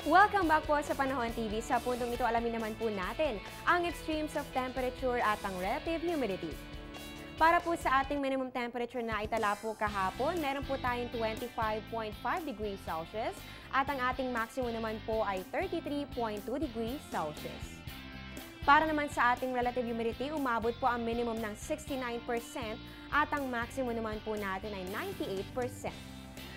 Welcome back po sa Panahon TV. Sa puntong ito, alamin naman po natin ang extremes of temperature at ang relative humidity. Para po sa ating minimum temperature na itala po kahapon, meron po tayong 25.5 degrees Celsius at ang ating maximum naman po ay 33.2 degrees Celsius. Para naman sa ating relative humidity, umabot po ang minimum ng 69% at ang maximum naman po natin ay 98%.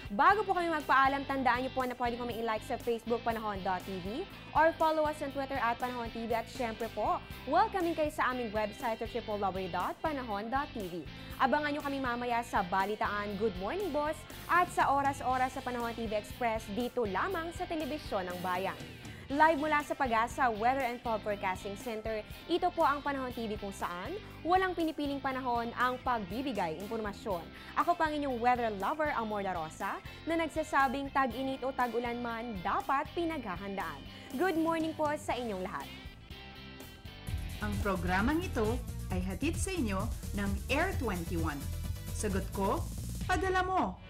Bago po kami magpaalam, tandaan niyo po na pwede kami i-like sa Facebook panahon.tv or follow us on Twitter at Panahon TV at syempre po, welcoming kayo sa aming website at www.panahon.tv. Abangan niyo kami mamaya sa Balitaan Good Morning Boss at sa oras-oras sa Panahon TV Express dito lamang sa Telebisyon ng Bayan. Live mula sa Pag-asa Weather and Fall Forecasting Center, ito po ang Panahon TV kung saan walang pinipiling panahon ang pagbibigay impormasyon. Ako pa ang inyong weather lover, Amor La Rosa, na nagsasabing tag-init o tag-ulan man dapat pinaghahandaan. Good morning po sa inyong lahat. Ang programang ito ay hatid sa inyo ng Air 21. Sagot ko, padala mo!